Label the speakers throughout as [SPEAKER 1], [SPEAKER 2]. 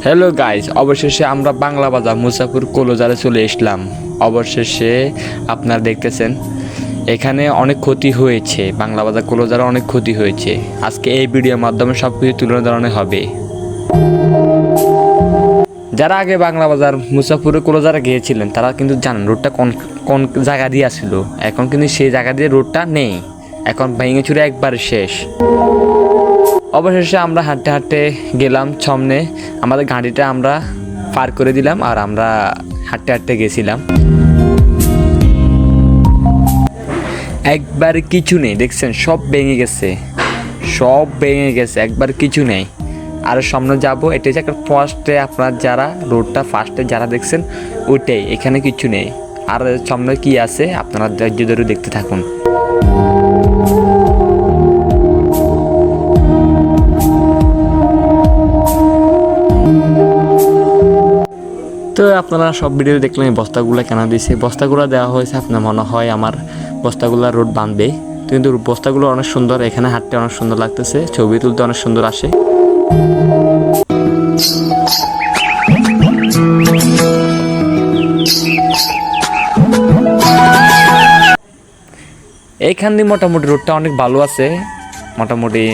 [SPEAKER 1] Hello guys, অবশেষে আমরা বাংলা বাজার মুসাফির কলোজারে চলে আসলাম। অবশেষে আপনারা দেখতেছেন এখানে অনেক ক্ষতি হয়েছে, বাংলা বাজার কলোজারে অনেক ক্ষতি হয়েছে। আজকে এই ভিডিওর মাধ্যমে সব কিছু তুলে ধরানো হবে। যারা আগে বাংলা বাজার মুসাফির কলোজারে গিয়েছিলেন তারা কিন্তু জানেন রোডটা কোন কোন জায়গা দিয়ে আসছিল। এখন কিন্তু সেই জায়গা দিয়ে রোডটা নেই, এখন ভেঙে চুরে একবার শেষ। অবশেষে আমরা হাঁটতে হাঁটতে গেলাম সামনে, আমাদের গাড়িটা আমরা পার করে দিলাম আর আমরা হাঁটতে হাঁটতে গেছিলাম। একবার কিছু নেই, দেখছেন সব ভেঙে গেছে, সব ভেঙে গেছে, একবার কিছু নেই। আর সামনে যাব, এটা হচ্ছে একটা ফার্স্টে আপনার যারা রোডটা ফার্স্টে যারা দেখছেন ওইটাই, এখানে কিছু নেই। আর সামনে কি আছে আপনারা ধৈর্য ধরে দেখতে থাকুন। তো আপনারা সব ভিডিও দেখলেন এই বস্তাগুলো কেন দিয়েছে। বস্তাগুলো দেওয়া হয়েছে আপনার মনে হয় আমার বস্তাগুলো রোড বাঁধবে, কিন্তু বস্তাগুলো অনেক সুন্দর, এখানে হাঁটতে অনেক সুন্দর লাগতেছে, ছবি তুলতে অনেক সুন্দর আসে। এইখান দিয়ে মোটামুটি রোডটা অনেক ভালো আছে, মোটামুটি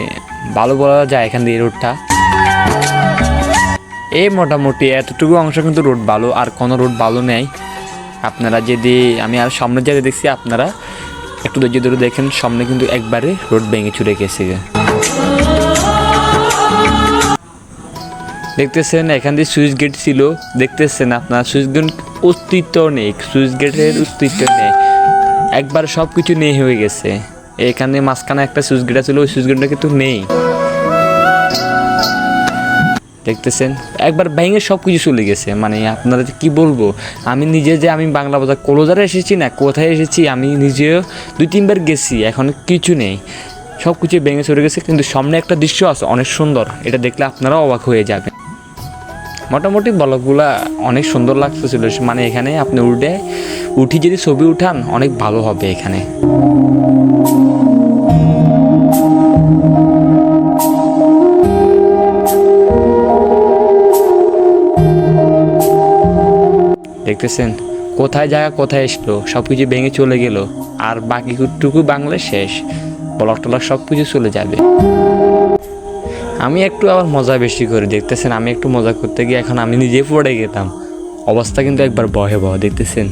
[SPEAKER 1] ভালো বলা যায় এখান দিয়ে রোডটা। এই মোটামুটি এতটুকু অংশ কিন্তু রোড ভালো, আর কোনো রোড ভালো নেই। আপনারা যদি আমি আর সামনে যেতে দেখছি, আপনারা একটু ধৈর্য ধরে দেখেন, সামনে কিন্তু একবারে রোড ভেঙে চুরে গেছে। দেখতেছেন এখান দিয়ে সুইচ গেট ছিল, দেখতেছেন আপনার সুইচ গেট অস্তিত্ব নেই, সুইচ গেটের অস্তিত্ব নেই, একবার সব কিছু নেই হয়ে গেছে। এখানে মাঝখানে একটা সুইচ গেট ছিল, ওই সুইচ গেটটা কিন্তু নেই। দেখতেছেন একবার ভেঙে সব কিছু চলে গেছে। মানে আপনাদের কি বলবো, আমি নিজে যে আমি বাংলা বাজার কলোজারে এসেছি না, কোথায় এসেছি আমি নিজেও 2-3 বার গেছি, এখন কিছু নেই, সব কিছু ভেঙে চলে গেছে। কিন্তু সামনে একটা দৃশ্য আছে অনেক সুন্দর, এটা দেখলে আপনারাও অবাক হয়ে যাবেন। মোটামুটি ব্লগগুলা অনেক সুন্দর লাগতেছিল, মানে এখানে আপনি উঠি যদি ছবি উঠান অনেক ভালো হবে এখানে। দেখতেছেন কোথায় জায়গা কোথায় আসলো, সব কিছু ভেঙে চলে গেল, আর বাকিটুকু বাংলা শেষ, ব্লক টলক সব কিছু চলে যাবে। আমি একটু আবার মজা বেশি করি, দেখতেছেন আমি একটু মজা করতে গিয়ে এখন আমি নিজে পড়ে গেলাম, অবস্থা কিন্তু একবার ভয়াবহ। দেখতেছেন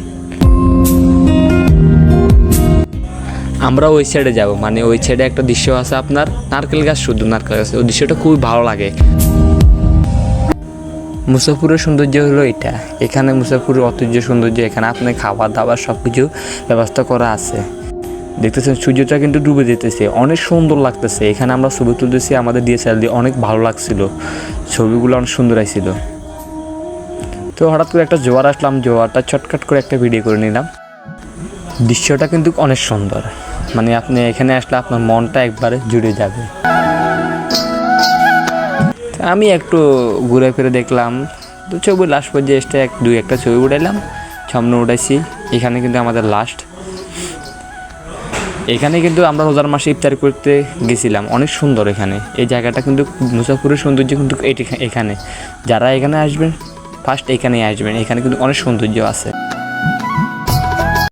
[SPEAKER 1] আমরা ওই সাইডে যাব, মানে ওই সাইডে একটা দৃশ্য আছে আপনার নারকেল গাছ, শুধু নারকেল গাছ, ওই দৃশ্যটা খুবই ভালো লাগে। মুসাফিরের সৌন্দর্য হলো এটা, এখানে মুসাফিরের ঐতিহ্য সৌন্দর্য, এখানে আপনার খাবার দাবার সব কিছু ব্যবস্থা করা আছে। দেখতেছেন সূর্যটা কিন্তু ডুবে যেতেছে, অনেক সুন্দর লাগতেছে। এখানে আমরা ছবি তুলতেছি আমাদের DSLR দিয়ে, অনেক ভালো লাগছিল, ছবিগুলো অনেক সুন্দর আসছিল। তো হঠাৎ করে একটা জোয়ার আসলাম, জোয়ারটা চটকাট করে একটা ভিডিও করে নিলাম। দৃশ্যটা কিন্তু অনেক সুন্দর, মানে আপনি এখানে আসলে আপনার মনটা একবারে জুড়ে যাবে। আমি একটু ঘুরে ফিরে দেখলাম, তো ছবি লাস্ট পর্যায়ে এসে 2-1টা ছবি উঠাইলাম, সামনে উঠাইছি। এখানে কিন্তু আমাদের লাস্ট, এখানে কিন্তু আমরা রোজার মাসে ইফতার করতে গেছিলাম, অনেক সুন্দর এখানে। এই জায়গাটা কিন্তু মুসাফিরের সৌন্দর্য কিন্তু এখানে, যারা এখানে আসবেন ফার্স্ট এখানেই আসবেন, এখানে কিন্তু অনেক সৌন্দর্য আছে।